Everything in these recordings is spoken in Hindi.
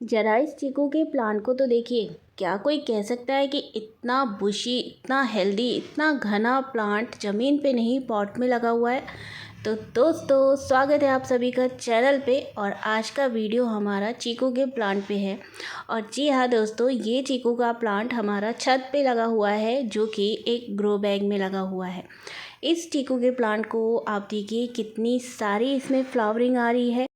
जरा इस चीकू के प्लांट को तो देखिए। क्या कोई कह सकता है कि इतना बुशी, इतना हेल्दी, इतना घना प्लांट ज़मीन पे नहीं पॉट में लगा हुआ है। तो दोस्तों, स्वागत है आप सभी का चैनल पे। और आज का वीडियो हमारा चीकू के प्लांट पे है। और जी हाँ दोस्तों, ये चीकू का प्लांट हमारा छत पे लगा हुआ है, जो कि एक ग्रो बैग में लगा हुआ है। इस चीकू के प्लांट को आप देखिए, कितनी सारी इसमें फ्लावरिंग आ रही है।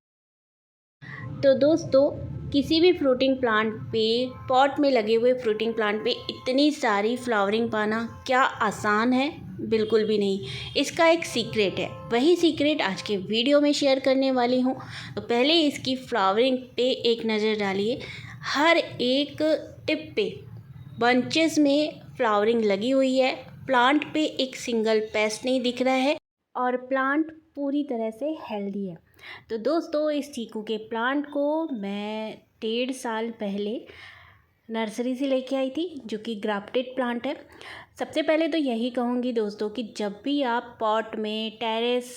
तो दोस्तों, किसी भी फ्रूटिंग प्लांट पे, पॉट में लगे हुए फ्रूटिंग प्लांट पे इतनी सारी फ्लावरिंग पाना क्या आसान है? बिल्कुल भी नहीं। इसका एक सीक्रेट है, वही सीक्रेट आज के वीडियो में शेयर करने वाली हूँ। तो पहले इसकी फ्लावरिंग पे एक नज़र डालिए। हर एक टिप पे बंचेस में फ्लावरिंग लगी हुई है। प्लांट पे एक सिंगल पेस्ट नहीं दिख रहा है और प्लांट पूरी तरह से हेल्दी है। तो दोस्तों, इस चीकू के प्लांट को मैं 1.5 साल पहले नर्सरी से लेके आई थी, जो कि ग्राफ्टेड प्लांट है। सबसे पहले तो यही कहूँगी दोस्तों कि जब भी आप पॉट में, टेरेस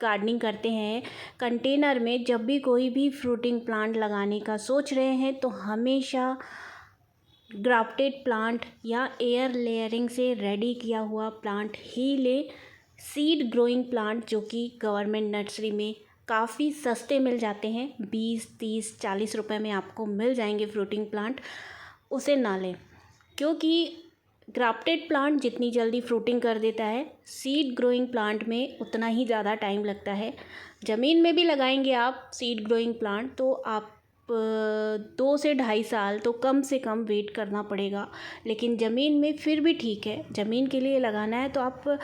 गार्डनिंग करते हैं, कंटेनर में जब भी कोई भी फ्रूटिंग प्लांट लगाने का सोच रहे हैं, तो हमेशा ग्राफ्टेड प्लांट या एयर लेयरिंग से रेडी किया हुआ प्लांट ही ले। सीड ग्रोइंग प्लांट जो कि गवर्नमेंट नर्सरी में काफ़ी सस्ते मिल जाते हैं, 20, 30, 40 रुपए में आपको मिल जाएंगे फ्रूटिंग प्लांट, उसे ना लें। क्योंकि ग्राफ्टेड प्लांट जितनी जल्दी फ्रूटिंग कर देता है, सीड ग्रोइंग प्लांट में उतना ही ज़्यादा टाइम लगता है। ज़मीन में भी लगाएंगे आप सीड ग्रोइंग प्लांट, तो आप 2 से 2.5 साल तो कम से कम वेट करना पड़ेगा। लेकिन ज़मीन में फिर भी ठीक है, ज़मीन के लिए लगाना है तो आप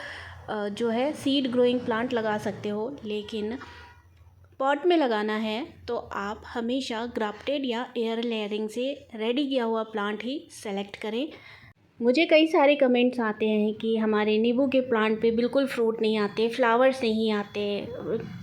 जो है सीड ग्रोइंग प्लांट लगा सकते हो। लेकिन पॉट में लगाना है तो आप हमेशा ग्राफ्टेड या एयर लेयरिंग से रेडी किया हुआ प्लांट ही सेलेक्ट करें। मुझे कई सारे कमेंट्स आते हैं कि हमारे नींबू के प्लांट पे बिल्कुल फ्रूट नहीं आते, फ्लावर्स नहीं आते,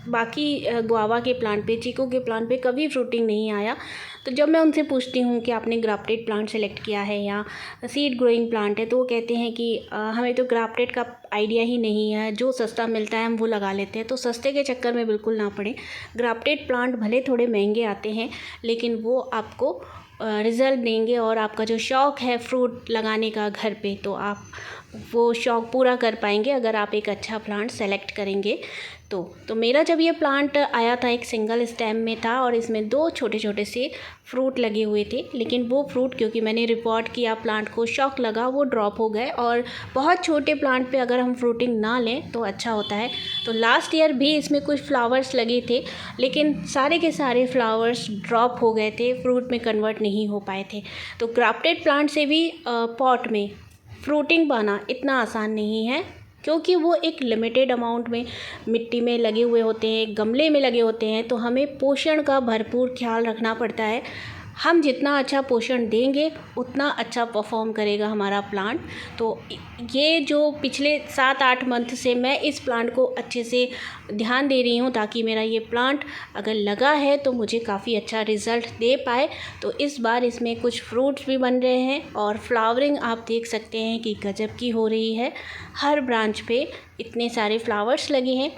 बाकी गुआवा के प्लांट पे, चीकू के प्लांट पे कभी फ्रूटिंग नहीं आया। तो जब मैं उनसे पूछती हूँ कि आपने ग्राफ्टेड प्लांट सेलेक्ट किया है या सीड ग्रोइंग प्लांट है, तो वो कहते हैं कि हमें तो ग्राफ्टेड का आइडिया ही नहीं है, जो सस्ता मिलता है हम वो लगा लेते हैं। तो सस्ते के चक्कर में बिल्कुल ना पड़े। ग्राफ्टेड प्लांट भले थोड़े महंगे आते हैं, लेकिन वो आपको रिज़ल्ट देंगे। और आपका जो शौक़ है फ्रूट लगाने का घर पे, तो आप वो शौक़ पूरा कर पाएंगे अगर आप एक अच्छा प्लांट सेलेक्ट करेंगे। तो मेरा जब ये प्लांट आया था, एक सिंगल स्टेम में था और इसमें 2 छोटे छोटे से फ्रूट लगे हुए थे। लेकिन वो फ्रूट, क्योंकि मैंने रिपोर्ट किया प्लांट को, शौक लगा, वो ड्रॉप हो गए। और बहुत छोटे प्लांट पे अगर हम फ्रूटिंग ना लें तो अच्छा होता है। तो लास्ट ईयर भी इसमें कुछ फ्लावर्स लगे थे, लेकिन सारे के सारे फ्लावर्स ड्रॉप हो गए थे, फ्रूट में कन्वर्ट नहीं हो पाए थे। तो ग्राफ्टेड प्लांट से भी पॉट में फ्रूटिंग पाना इतना आसान नहीं है, क्योंकि वो एक लिमिटेड अमाउंट में मिट्टी में लगे हुए होते हैं, गमले में लगे होते हैं। तो हमें पोषण का भरपूर ख्याल रखना पड़ता है। हम जितना अच्छा पोषण देंगे उतना अच्छा परफॉर्म करेगा हमारा प्लांट। तो ये जो पिछले 7-8 मंथ से मैं इस प्लांट को अच्छे से ध्यान दे रही हूँ, ताकि मेरा ये प्लांट अगर लगा है तो मुझे काफ़ी अच्छा रिज़ल्ट दे पाए। तो इस बार इसमें कुछ फ्रूट्स भी बन रहे हैं और फ्लावरिंग आप देख सकते हैं कि गजब की हो रही है। हर ब्रांच पे इतने सारे फ्लावर्स लगे हैं।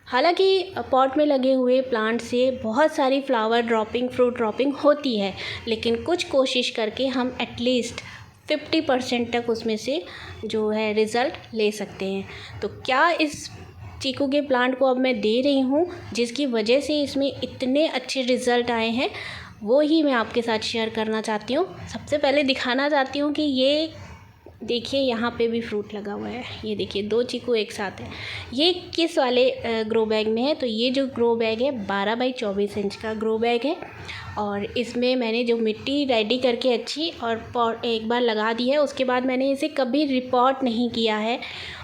हालांकि पॉट में लगे हुए प्लांट से बहुत सारी फ्लावर ड्रॉपिंग, फ्रूट ड्रॉपिंग होती है, लेकिन कुछ कोशिश करके हम एटलीस्ट 50% तक उसमें से जो है रिज़ल्ट ले सकते हैं। तो क्या इस चीकू के प्लांट को अब मैं दे रही हूँ, जिसकी वजह से इसमें इतने अच्छे रिज़ल्ट आए हैं, वो ही मैं आपके साथ शेयर करना चाहती हूँ। सबसे पहले दिखाना चाहती हूँ कि ये देखिए, यहाँ पे भी फ्रूट लगा हुआ है। ये देखिए, 2 चीकू एक साथ है। ये किस वाले ग्रो बैग में है? तो ये जो ग्रो बैग है 12 बाई 24 इंच का ग्रो बैग है। और इसमें मैंने जो मिट्टी रेडी करके अच्छी और एक बार लगा दी है, उसके बाद मैंने इसे कभी रिपोर्ट नहीं किया है।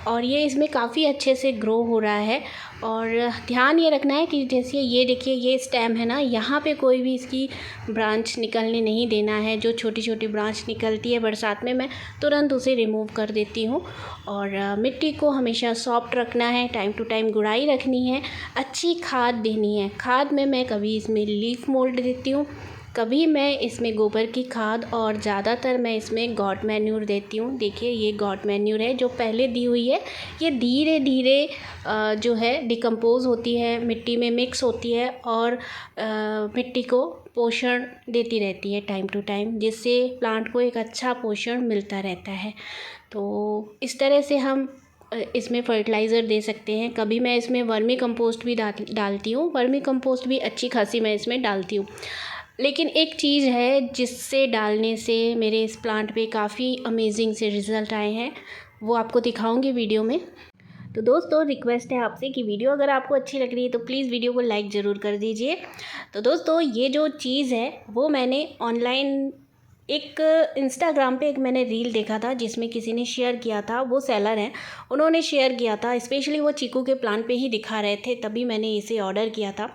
और ये इसमें काफ़ी अच्छे से ग्रो हो रहा है। और ध्यान ये रखना है कि जैसे ये देखिए, ये स्टेम है ना, यहाँ पे कोई भी इसकी ब्रांच निकलने नहीं देना है। जो छोटी छोटी ब्रांच निकलती है बरसात में, मैं तुरंत उसे रिमूव कर देती हूँ। और मिट्टी को हमेशा सॉफ्ट रखना है, टाइम टू टाइम गुड़ाई रखनी है, अच्छी खाद देनी है। खाद में मैं कभी इसमें लीफ मोल्ड देती हूँ, कभी मैं इसमें गोबर की खाद, और ज़्यादातर मैं इसमें गॉट मैन्यूर देती हूँ। देखिए, ये गॉट मैन्यूर है जो पहले दी हुई है। ये धीरे धीरे जो है डिकम्पोज़ होती है, मिट्टी में मिक्स होती है और मिट्टी को पोषण देती रहती है टाइम टू टाइम, जिससे प्लांट को एक अच्छा पोषण मिलता रहता है। तो इस तरह से हम इसमें फर्टिलाइज़र दे सकते हैं। कभी मैं इसमें वर्मी कंपोस्ट भी डालती हूँ, वर्मी कंपोस्ट भी अच्छी खासी मैं इसमें डालती हूँ। लेकिन एक चीज़ है जिससे डालने से मेरे इस प्लांट पे काफ़ी अमेजिंग से रिज़ल्ट आए हैं, वो आपको दिखाऊंगी वीडियो में। तो दोस्तों रिक्वेस्ट है आपसे कि वीडियो अगर आपको अच्छी लग रही है तो प्लीज़ वीडियो को लाइक ज़रूर कर दीजिए। तो दोस्तों ये जो चीज़ है वो मैंने ऑनलाइन एक इंस्टाग्राम पे एक मैंने रील देखा था, जिसमें किसी ने शेयर किया था, वो सेलर हैं, उन्होंने शेयर किया था। स्पेशली वो चीकू के प्लांट पे ही दिखा रहे थे, तभी मैंने इसे ऑर्डर किया था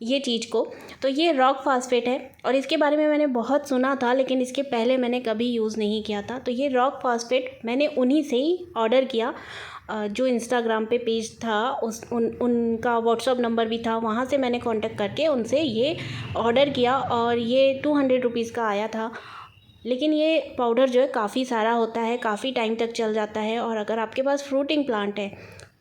ये चीज़ को। तो ये रॉक फास्फेट है और इसके बारे में मैंने बहुत सुना था, लेकिन इसके पहले मैंने कभी यूज़ नहीं किया था। तो ये रॉक फास्फेट मैंने उन्हीं से ही ऑर्डर किया, जो इंस्टाग्राम पे पेज था उनका व्हाट्सअप नंबर भी था, वहाँ से मैंने कांटेक्ट करके उनसे ये ऑर्डर किया और ये 200 रुपीज़ का आया था। लेकिन ये पाउडर जो है काफ़ी सारा होता है, काफ़ी टाइम तक चल जाता है, और अगर आपके पास फ्रूटिंग प्लांट है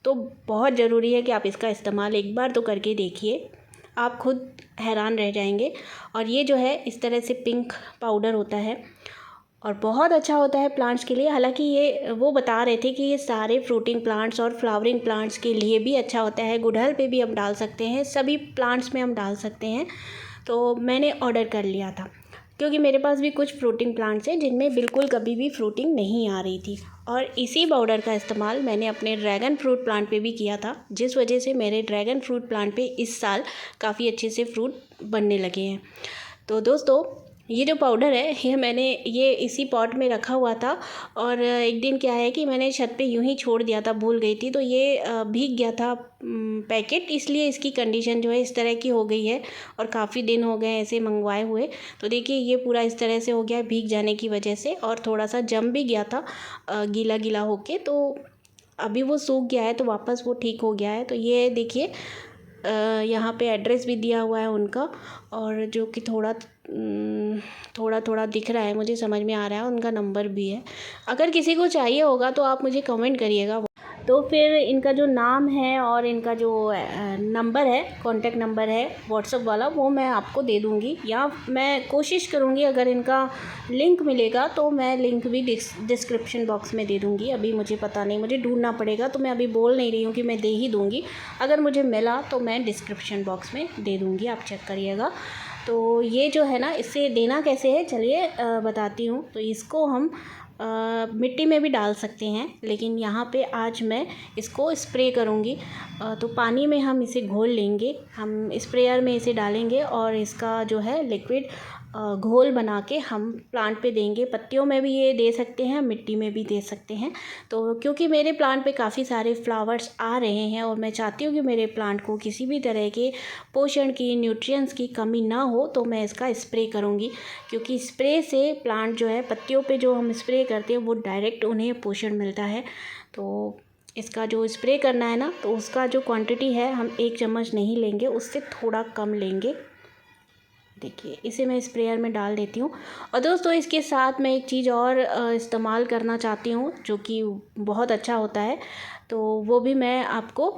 तो बहुत ज़रूरी है कि आप इसका इस्तेमाल एक बार तो करके देखिए, आप खुद हैरान रह जाएंगे। और ये जो है इस तरह से पिंक पाउडर होता है और बहुत अच्छा होता है प्लांट्स के लिए। हालांकि ये वो बता रहे थे कि ये सारे फ्रूटिंग प्लांट्स और फ्लावरिंग प्लांट्स के लिए भी अच्छा होता है, गुड़हल पे भी हम डाल सकते हैं, सभी प्लांट्स में हम डाल सकते हैं। तो मैंने ऑर्डर कर लिया था क्योंकि मेरे पास भी कुछ फ्रूटिंग प्लांट्स हैं जिनमें बिल्कुल कभी भी फ्रूटिंग नहीं आ रही थी, और इसी पाउडर का इस्तेमाल मैंने अपने ड्रैगन फ्रूट प्लांट पे भी किया था, जिस वजह से मेरे ड्रैगन फ्रूट प्लांट पे इस साल काफ़ी अच्छे से फ्रूट बनने लगे हैं। तो दोस्तों ये जो पाउडर है ये इसी पॉट में रखा हुआ था, और एक दिन क्या है कि मैंने छत पे यूं ही छोड़ दिया था, भूल गई थी, तो ये भीग गया था पैकेट, इसलिए इसकी कंडीशन जो है इस तरह की हो गई है। और काफ़ी दिन हो गए ऐसे मंगवाए हुए। तो देखिए ये पूरा इस तरह से हो गया है भीग जाने की वजह से, और थोड़ा सा जम भी गया था गीला गीला होके। तो अभी वो सूख गया है, तो वापस वो ठीक हो गया है। तो ये देखिए यहाँ पे एड्रेस भी दिया हुआ है उनका, और जो कि थोड़ा थोड़ा दिख रहा है, मुझे समझ में आ रहा है, उनका नंबर भी है। अगर किसी को चाहिए होगा तो आप मुझे कमेंट करिएगा। तो फिर इनका जो नाम है और इनका जो नंबर है, कॉन्टैक्ट नंबर है व्हाट्सअप वाला, वो मैं आपको दे दूँगी, या मैं कोशिश करूँगी अगर इनका लिंक मिलेगा तो मैं लिंक भी डिस्क्रिप्शन बॉक्स में दे दूँगी। अभी मुझे पता नहीं, मुझे ढूंढना पड़ेगा, तो मैं अभी बोल नहीं रही हूँ कि मैं दे ही दूँगी। अगर मुझे मिला तो मैं डिस्क्रिप्शन बॉक्स में दे दूँगी, आप चेक करिएगा। तो ये जो है ना, इससे देना कैसे है चलिए बताती हूँ। तो इसको हम मिट्टी में भी डाल सकते हैं, लेकिन यहाँ पे आज मैं इसको स्प्रे करूँगी। तो पानी में हम इसे घोल लेंगे, हम स्प्रेयर में इसे डालेंगे और इसका जो है लिक्विड घोल बना के हम प्लांट पे देंगे। पत्तियों में भी ये दे सकते हैं, मिट्टी में भी दे सकते हैं। तो क्योंकि मेरे प्लांट पे काफ़ी सारे फ्लावर्स आ रहे हैं और मैं चाहती हूँ कि मेरे प्लांट को किसी भी तरह के पोषण की, न्यूट्रिएंट्स की कमी ना हो, तो मैं इसका स्प्रे करूँगी। क्योंकि स्प्रे से प्लांट जो है, पत्तियों पे जो हम स्प्रे करते हैं वो डायरेक्ट उन्हें पोषण मिलता है। तो इसका जो स्प्रे करना है ना, तो उसका जो क्वांटिटी है हम 1 चम्मच नहीं लेंगे, उससे थोड़ा कम लेंगे। देखिए इसे मैं स्प्रेयर में डाल देती हूँ। और दोस्तों इसके साथ मैं एक चीज़ और इस्तेमाल करना चाहती हूँ, जो कि बहुत अच्छा होता है, तो वो भी मैं आपको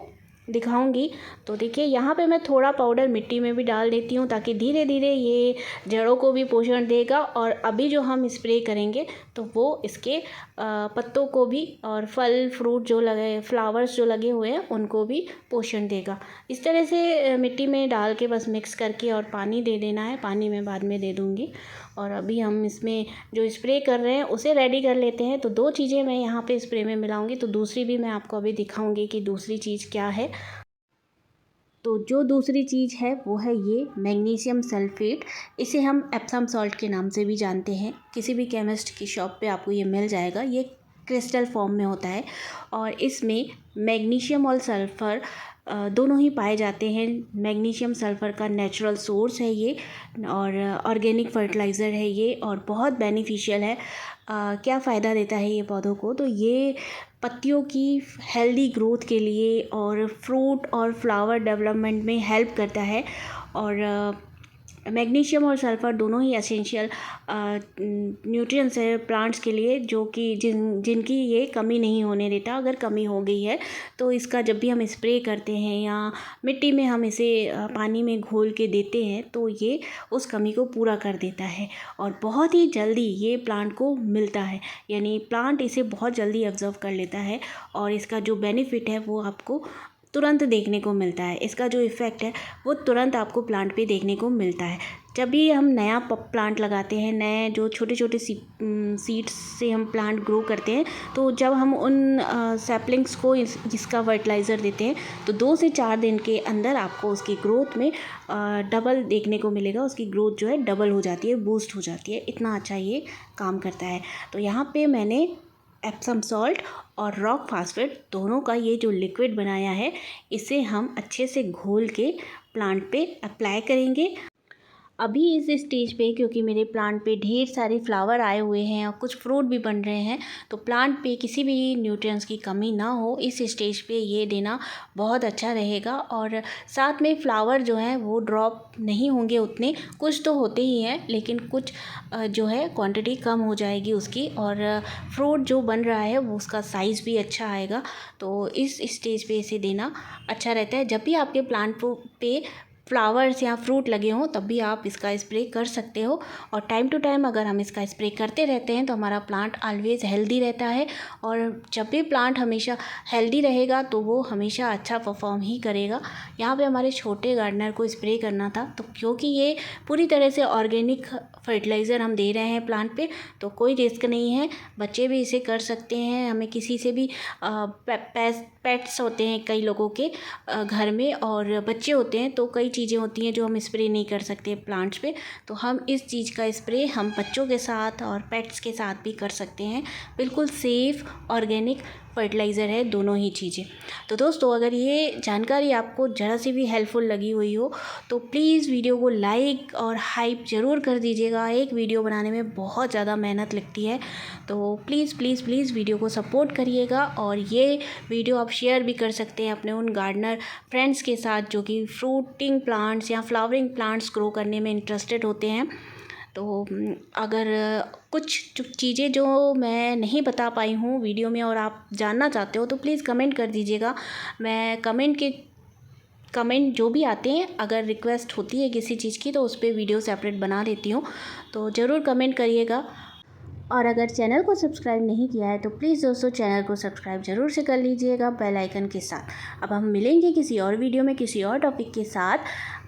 दिखाऊंगी। तो देखिए यहाँ पे मैं थोड़ा पाउडर मिट्टी में भी डाल देती हूँ, ताकि धीरे धीरे ये जड़ों को भी पोषण देगा, और अभी जो हम स्प्रे करेंगे तो वो इसके पत्तों को भी, और फल फ्रूट जो लगे, फ्लावर्स जो लगे हुए हैं उनको भी पोषण देगा। इस तरह से मिट्टी में डाल के बस मिक्स करके और पानी दे देना है, पानी मैं बाद में दे दूँगी। और अभी हम इसमें जो स्प्रे कर रहे हैं उसे रेडी कर लेते हैं। तो 2 चीज़ें मैं यहाँ पे स्प्रे में मिलाऊंगी, तो दूसरी भी मैं आपको अभी दिखाऊंगी कि दूसरी चीज़ क्या है। तो जो दूसरी चीज़ है वो है ये मैग्नीशियम सल्फेट। इसे हम एप्सम सॉल्ट के नाम से भी जानते हैं। किसी भी केमिस्ट की शॉप पे आपको ये मिल जाएगा। ये क्रिस्टल फॉर्म में होता है और इसमें मैग्नीशियम और सल्फ़र दोनों ही पाए जाते हैं। मैग्नीशियम सल्फ़र का नेचुरल सोर्स है ये, और ऑर्गेनिक फर्टिलाइज़र है ये, और बहुत बेनिफिशियल है। क्या फ़ायदा देता है ये पौधों को, तो ये पत्तियों की हेल्दी ग्रोथ के लिए और फ्रूट और फ्लावर डेवलपमेंट में हेल्प करता है। और मैग्नीशियम और सल्फ़र दोनों ही एसेंशियल न्यूट्रिएंट्स है प्लांट्स के लिए, जो कि जिनकी ये कमी नहीं होने देता। अगर कमी हो गई है तो इसका जब भी हम स्प्रे करते हैं या मिट्टी में हम इसे पानी में घोल के देते हैं तो ये उस कमी को पूरा कर देता है और बहुत ही जल्दी ये प्लांट को मिलता है, यानी प्लांट इसे बहुत जल्दी ऑब्जर्व कर लेता है और इसका जो बेनिफिट है वो आपको तुरंत देखने को मिलता है। इसका जो इफ़ेक्ट है वो तुरंत आपको प्लांट पे देखने को मिलता है। जब भी हम नया प्लांट लगाते हैं, नए जो छोटे छोटे सीड्स से हम प्लांट ग्रो करते हैं, तो जब हम उन सैपलिंग्स को इसका फर्टिलाइज़र देते हैं तो 2 से 4 दिन के अंदर आपको उसकी ग्रोथ में डबल देखने को मिलेगा। उसकी ग्रोथ जो है डबल हो जाती है, बूस्ट हो जाती है। इतना अच्छा ये काम करता है। तो यहाँ पे मैंने एप्सम सॉल्ट और रॉक फास्फेट दोनों का ये जो लिक्विड बनाया है, इसे हम अच्छे से घोल के प्लांट पे अप्लाई करेंगे। अभी इस स्टेज पे क्योंकि मेरे प्लांट पे ढेर सारे फ्लावर आए हुए हैं और कुछ फ्रूट भी बन रहे हैं, तो प्लांट पे किसी भी न्यूट्रिएंट्स की कमी ना हो, इस स्टेज पे ये देना बहुत अच्छा रहेगा। और साथ में फ्लावर जो हैं वो ड्रॉप नहीं होंगे उतने, कुछ तो होते ही हैं लेकिन कुछ जो है क्वांटिटी कम हो जाएगी उसकी, और फ्रूट जो बन रहा है वो उसका साइज़ भी अच्छा आएगा। तो इस स्टेज पे इसे देना अच्छा रहता है। जब भी आपके प्लांट पे फ्लावर्स या फ्रूट लगे हों तब भी आप इसका स्प्रे कर सकते हो। और टाइम टू टाइम अगर हम इसका स्प्रे करते रहते हैं तो हमारा प्लांट ऑलवेज़ हेल्दी रहता है। और जब भी प्लांट हमेशा हेल्दी रहेगा तो वो हमेशा अच्छा परफॉर्म ही करेगा। यहाँ पे हमारे छोटे गार्डनर को स्प्रे करना था, तो क्योंकि ये पूरी तरह से ऑर्गेनिक फर्टिलाइज़र हम दे रहे हैं प्लांट पे, तो कोई रिस्क नहीं है, बच्चे भी इसे कर सकते हैं। हमें किसी से भी पेट्स होते हैं कई लोगों के घर में और बच्चे होते हैं, तो कई चीज़ें होती हैं जो हम स्प्रे नहीं कर सकते प्लांट्स पे, तो हम इस चीज़ का स्प्रे हम बच्चों के साथ और पेट्स के साथ भी कर सकते हैं। बिल्कुल सेफ़ ऑर्गेनिक फर्टिलाइज़र है दोनों ही चीज़ें। तो दोस्तों, अगर ये जानकारी आपको ज़रा सी भी हेल्पफुल लगी हुई हो तो प्लीज़ वीडियो को लाइक और हाइप ज़रूर कर दीजिएगा। एक वीडियो बनाने में बहुत ज़्यादा मेहनत लगती है, तो प्लीज़ प्लीज़ प्लीज़ वीडियो को सपोर्ट करिएगा। और ये वीडियो आप शेयर भी कर सकते हैं अपने उन गार्डनर फ्रेंड्स के साथ जो कि फ्रूटिंग प्लांट्स या फ्लावरिंग प्लांट्स ग्रो करने में इंटरेस्टेड होते हैं। तो अगर कुछ चीज़ें जो मैं नहीं बता पाई हूँ वीडियो में और आप जानना चाहते हो तो प्लीज़ कमेंट कर दीजिएगा। मैं कमेंट जो भी आते हैं, अगर रिक्वेस्ट होती है किसी चीज़ की तो उस पर वीडियो सेपरेट बना देती हूँ, तो ज़रूर कमेंट करिएगा। और अगर चैनल को सब्सक्राइब नहीं किया है तो प्लीज़ दोस्तों चैनल को सब्सक्राइब ज़रूर से कर लीजिएगा बेल आइकन के साथ। अब हम मिलेंगे किसी और वीडियो में किसी और टॉपिक के साथ,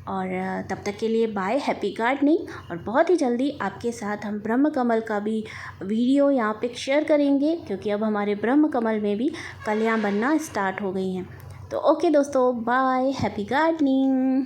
और तब तक के लिए बाय, हैप्पी गार्डनिंग। और बहुत ही जल्दी आपके साथ हम ब्रह्म कमल का भी वीडियो यहाँ पे शेयर करेंगे, क्योंकि अब हमारे ब्रह्म कमल में भी कलियाँ बनना स्टार्ट हो गई हैं। तो ओके दोस्तों, बाय, हैप्पी गार्डनिंग।